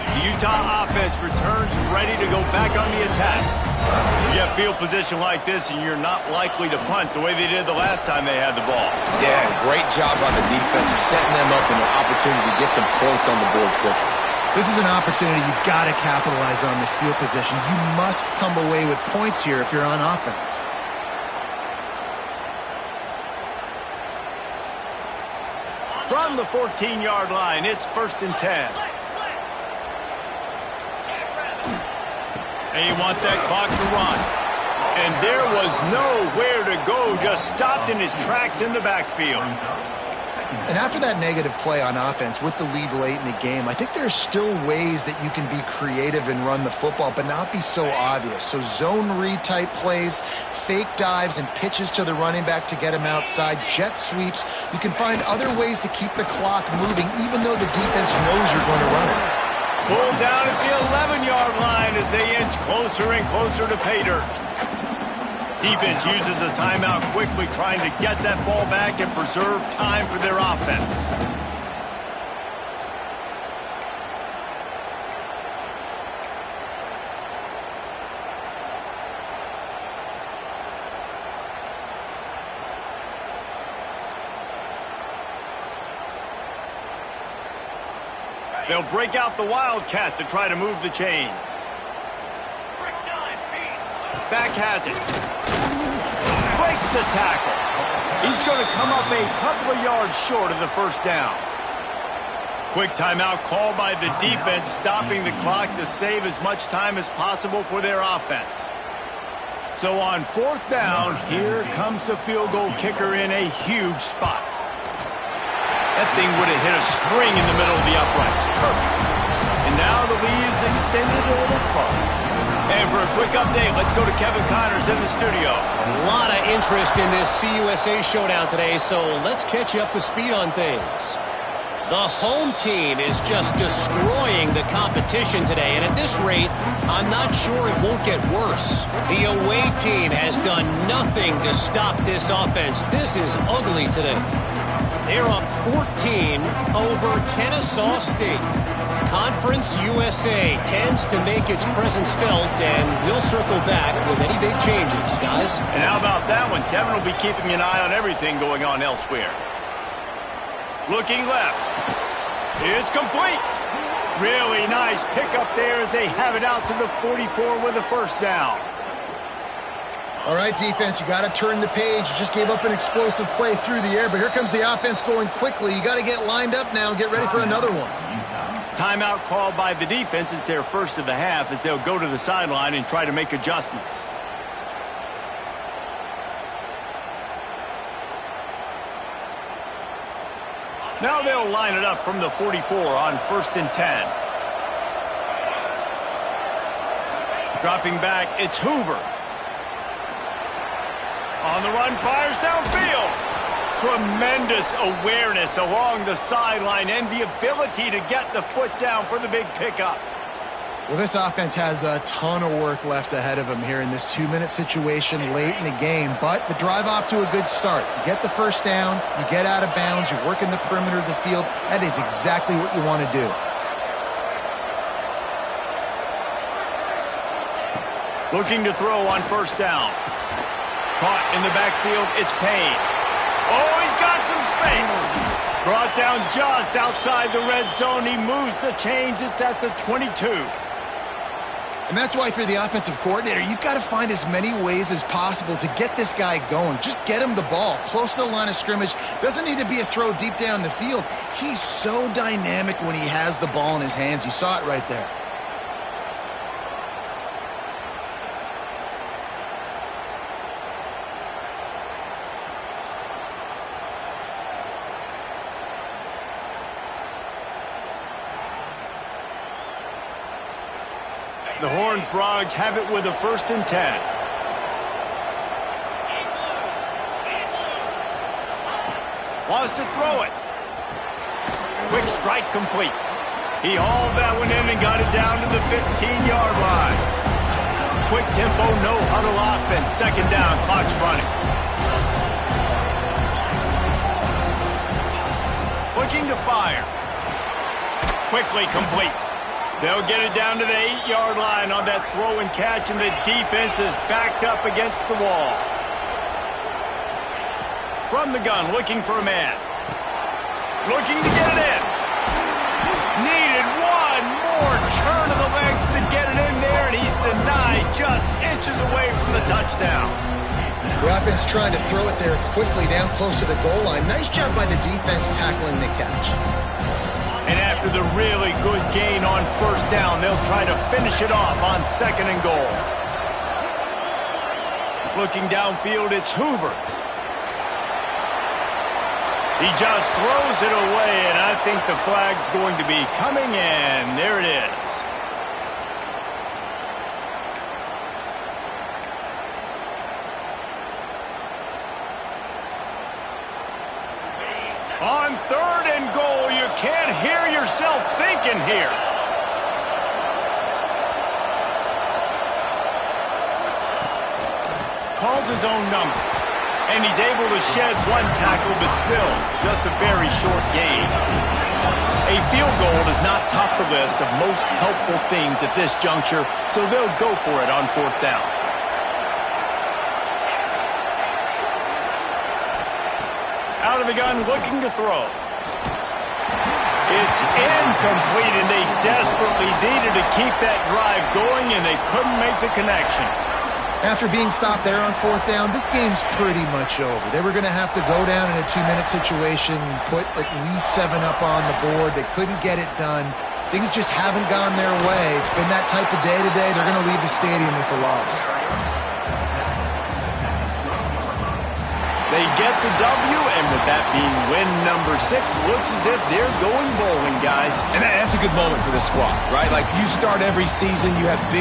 A: The Utah offense returns ready to go back on the attack. You get field position like this, and you're not likely to punt the way they did the last time they had the ball.
B: Yeah, great job on the defense, setting them up in an opportunity to get some points on the board quickly.
C: This is an opportunity you've got to capitalize on, this field position. You must come away with points here if you're on offense.
A: From the 14-yard line, it's 1st and 10. And you want that clock to run. And there was nowhere to go, just stopped in his tracks in the backfield.
C: And after that negative play on offense with the lead late in the game, I think there's still ways that you can be creative and run the football, but not be so obvious. So zone read type plays, fake dives and pitches to the running back to get him outside, jet sweeps. You can find other ways to keep the clock moving, even though the defense knows you're going to run it.
A: Pulled down at the 11-yard line as they inch closer and closer to pay dirt. Defense uses a timeout quickly, trying to get that ball back and preserve time for their offense. They'll break out the Wildcat to try to move the chains. Back has it. Breaks the tackle. He's going to come up a couple of yards short of the first down. Quick timeout call by the defense, stopping the clock to save as much time as possible for their offense. So on fourth down, here comes the field goal kicker in a huge spot. That thing would have hit a string in the middle of the uprights. Perfect. And now the lead is extended a little further. And for a quick update, let's go to Kevin Connors in the studio.
D: A lot of interest in this CUSA showdown today, so let's catch you up to speed on things. The home team is just destroying the competition today, and at this rate, I'm not sure it won't get worse. The away team has done nothing to stop this offense. This is ugly today. They're up 14 over Kennesaw State. Conference USA tends to make its presence felt, and we'll circle back with any big changes, guys.
A: And how about that one? Kevin will be keeping an eye on everything going on elsewhere. Looking left. It's complete. Really nice pickup there as they have it out to the 44 with a first down.
C: All right, defense, you got to turn the page. You just gave up an explosive play through the air, but here comes the offense going quickly. You got to get lined up now and get ready for another one.
A: Timeout called by the defense. It's their first of the half as they'll go to the sideline and try to make adjustments. Now they'll line it up from the 44 on 1st and 10. Dropping back, it's Hoover. On the run, fires downfield. Tremendous awareness along the sideline and the ability to get the foot down for the big pickup.
C: Well, this offense has a ton of work left ahead of them here in this 2-minute situation late in the game, but the drive off to a good start. You get the first down, you get out of bounds, you're working the perimeter of the field. That is exactly what you want to do.
A: Looking to throw on 1st down. Caught in the backfield, it's Payne. Oh, he's got some space. Brought down just outside the red zone. He moves the chains. It's at the 22.
C: And that's why for the offensive coordinator, you've got to find as many ways as possible to get this guy going. Just get him the ball close to the line of scrimmage. Doesn't need to be a throw deep down the field. He's so dynamic when he has the ball in his hands. You saw it right there.
A: The Horned Frogs have it with a 1st and 10. Wants to throw it. Quick strike complete. He hauled that one in and got it down to the 15-yard line. Quick tempo, no huddle offense. 2nd down, clock's running. Looking to fire. Quickly complete. They'll get it down to the 8-yard line on that throw and catch, and the defense is backed up against the wall. From the gun, looking for a man. Looking to get it in. Needed one more turn of the legs to get it in there, and he's denied just inches away from the touchdown.
C: The offense trying to throw it there quickly down close to the goal line. Nice job by the defense tackling the catch.
A: And after the really good gain on 1st down, they'll try to finish it off on 2nd and goal. Looking downfield, it's Hoover. He just throws it away, and I think the flag's going to be coming in. There it is. On 3rd and goal, you can't hear yourself thinking here. Calls his own number. And he's able to shed one tackle, but still, just a very short gain. A field goal does not top the list of most helpful things at this juncture, so they'll go for it on 4th down. Out of the gun, looking to throw. It's incomplete, and they desperately needed to keep that drive going, and they couldn't make the connection.
C: After being stopped there on 4th down, this game's pretty much over. They were going to have to go down in a 2-minute situation, put at least 7 up on the board. They couldn't get it done. Things just haven't gone their way. It's been that type of day today. They're going to leave the stadium with the loss.
A: They get the W, and with that being win number 6, looks as if they're going bowling, guys.
B: And that's a good moment for this squad, right? Like, you start every season, you have big